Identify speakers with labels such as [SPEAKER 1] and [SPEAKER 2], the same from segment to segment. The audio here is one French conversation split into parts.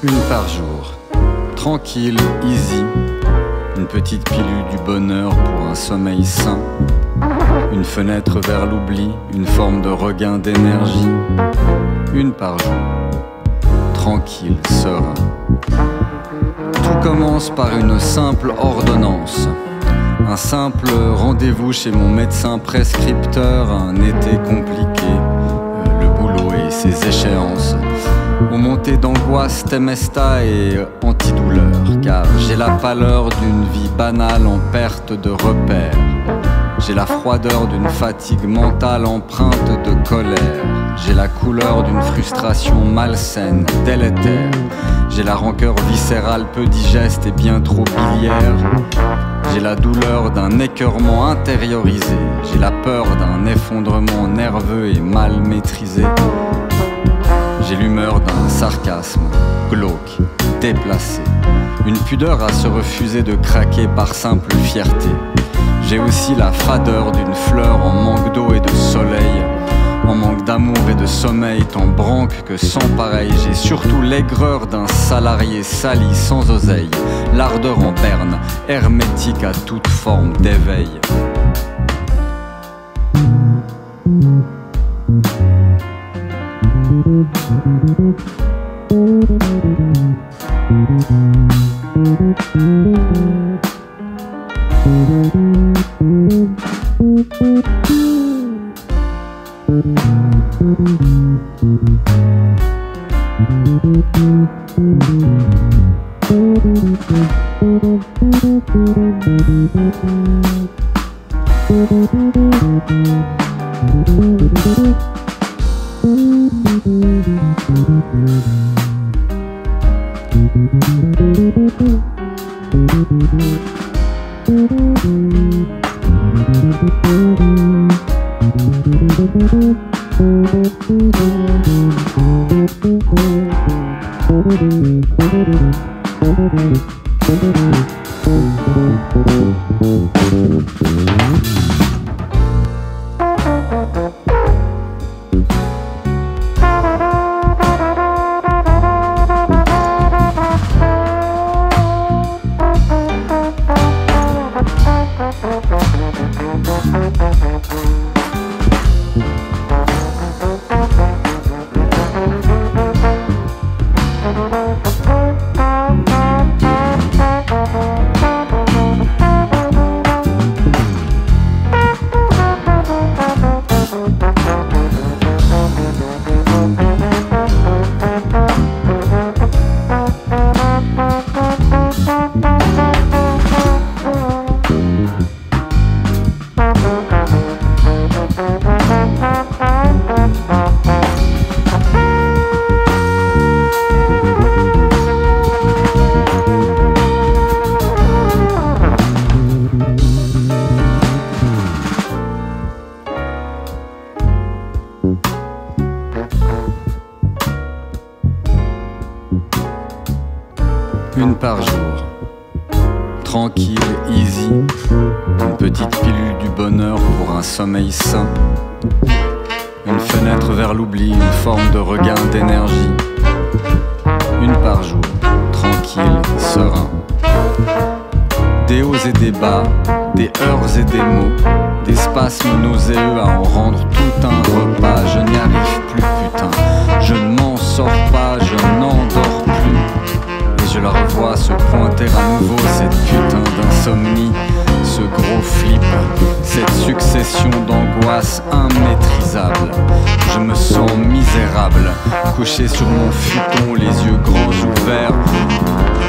[SPEAKER 1] Une par jour, tranquille, easy, une petite pilule du bonheur pour un sommeil sain, une fenêtre vers l'oubli, une forme de regain d'énergie. Une par jour, tranquille, serein. Tout commence par une simple ordonnance, un simple rendez-vous chez mon médecin prescripteur, un été compliqué, le boulot et ses échéances. Aux montées d'angoisse, Temesta et antidouleur, car j'ai la pâleur d'une vie banale en perte de repères. J'ai la froideur d'une fatigue mentale empreinte de colère. J'ai la couleur d'une frustration malsaine, délétère. J'ai la rancœur viscérale peu digeste et bien trop biliaire. J'ai la douleur d'un écœurement intériorisé. J'ai la peur d'un effondrement nerveux et mal maîtrisé. J'ai l'humeur d'un sarcasme glauque, déplacé. Une pudeur à se refuser de craquer par simple fierté. J'ai aussi la fadeur d'une fleur en manque d'eau et de soleil, en manque d'amour et de sommeil, tant branque que sans pareil. J'ai surtout l'aigreur d'un salarié sali sans oseille, l'ardeur en berne, hermétique à toute forme d'éveil. Une par jour, tranquille, easy, une petite pilule du bonheur pour un sommeil sain, une fenêtre vers l'oubli, une forme de regain d'énergie. Une par jour, tranquille, serein. Des hauts et des bas, des heurts et des maux, des spasmes nauséeux à en rendre tout un repas. Je n'y arrive plus, putain, je ne m'en sors pas, je n'endors plus. Je la revois se pointer à nouveau, cette putain d'insomnie, ce gros flip, cette succession d'angoisses immaîtrisables. Je me sens misérable, couché sur mon futon, les yeux grands ouverts.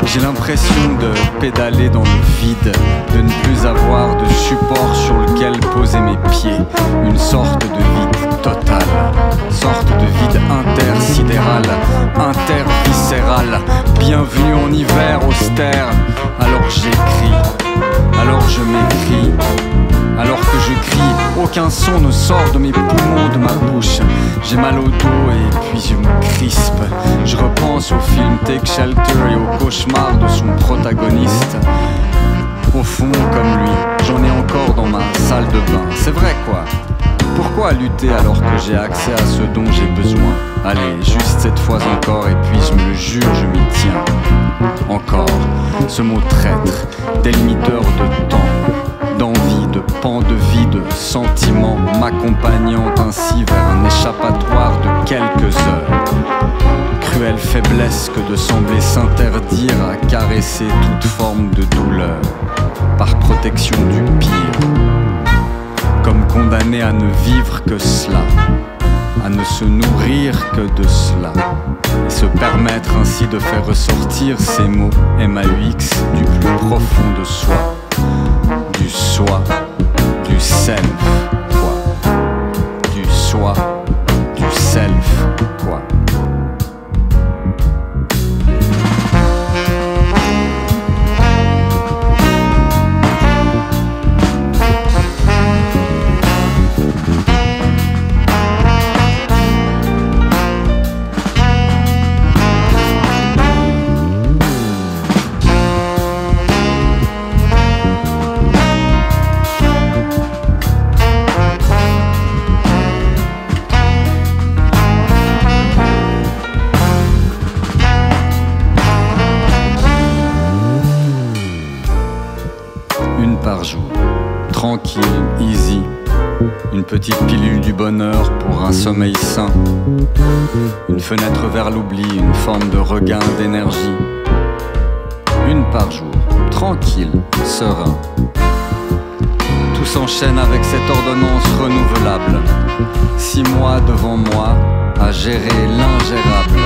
[SPEAKER 1] J'ai l'impression de pédaler dans le vide, de ne plus avoir de support sur lequel poser mes pieds. Une sorte de vide total, sorte de vide intersidéral, interviscéral. Bienvenue en hiver austère. Alors j'écris, alors je m'écris, alors que je crie, aucun son ne sort de mes poumons, de ma bouche. J'ai mal au dos et puis je me crispe. Je repense au film Take Shelter et au cauchemar de son protagoniste. Au fond, comme lui, j'en ai encore dans ma salle de bain. C'est vrai quoi. Pourquoi lutter alors que j'ai accès à ce dont j'ai besoin? Allez, juste cette fois encore, et puis je me le jure, je m'y tiens. Encore, ce mot traître, délimiteur de temps, d'envie, de pan de vie, de sentiments, m'accompagnant ainsi vers un échappatoire de quelques heures. Cruelle faiblesse que de sembler s'interdire à caresser toute forme de douleur, par protection du pire, comme condamné à ne vivre que cela, à ne se nourrir que de cela, et se permettre ainsi de faire ressortir ces mots MAUX du plus profond de soi, du soi, du self, quoi, du soi, du self, quoi. Une par jour, tranquille, easy, une petite pilule du bonheur pour un sommeil sain, une fenêtre vers l'oubli, une forme de regain d'énergie. Une par jour, tranquille, serein. Tout s'enchaîne avec cette ordonnance renouvelable. 6 mois devant moi, à gérer l'ingérable,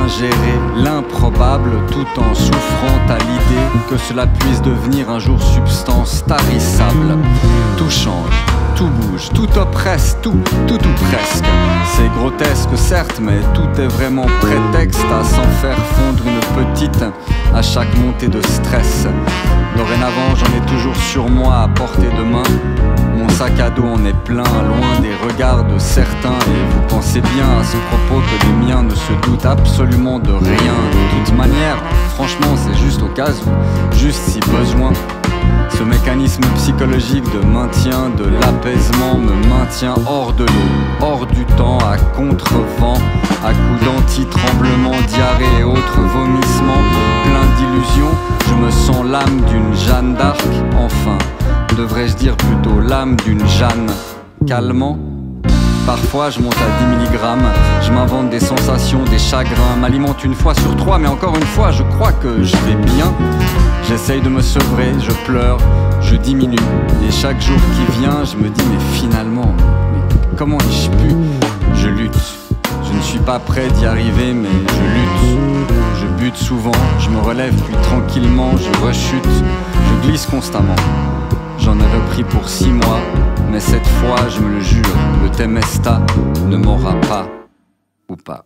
[SPEAKER 1] ingérer l'improbable, tout en souffrant à l'idée que cela puisse devenir un jour substance tarissable. Tout change, tout bouge, tout oppresse, tout presque. C'est grotesque certes, mais tout est vraiment prétexte à s'en faire fondre une petite à chaque montée de stress. Dorénavant j'en ai toujours sur moi à portée de main. Mon sac à dos en est plein, loin des regards de certains. Et vous pensez bien à ce propos que les miens ne se doutent absolument de rien. De toute manière, franchement c'est juste au cas où, juste si besoin. Ce mécanisme psychologique de maintien de l'apaisement me maintient hors de l'eau, hors du temps, à contre-vent, à coups d'anti-tremblement, diarrhée et autres vomissements, plein d'illusions. Je me sens l'âme d'une Jeanne d'Arc, enfin, devrais-je dire plutôt l'âme d'une Jeanne, calmant. Parfois je monte à 10 mg, je m'invente des sensations, des chagrins, m'alimente une fois sur 3, mais encore une fois je crois que je vais bien. J'essaye de me sevrer, je pleure, je diminue, et chaque jour qui vient je me dis mais finalement, mais comment ai-je pu? Je lutte, je ne suis pas prêt d'y arriver mais je lutte. Je bute souvent, je me relève puis tranquillement, je rechute, je glisse constamment. J'en ai repris pour 6 mois, mais cette fois, je me le jure, le Temesta ne m'aura pas ou pas.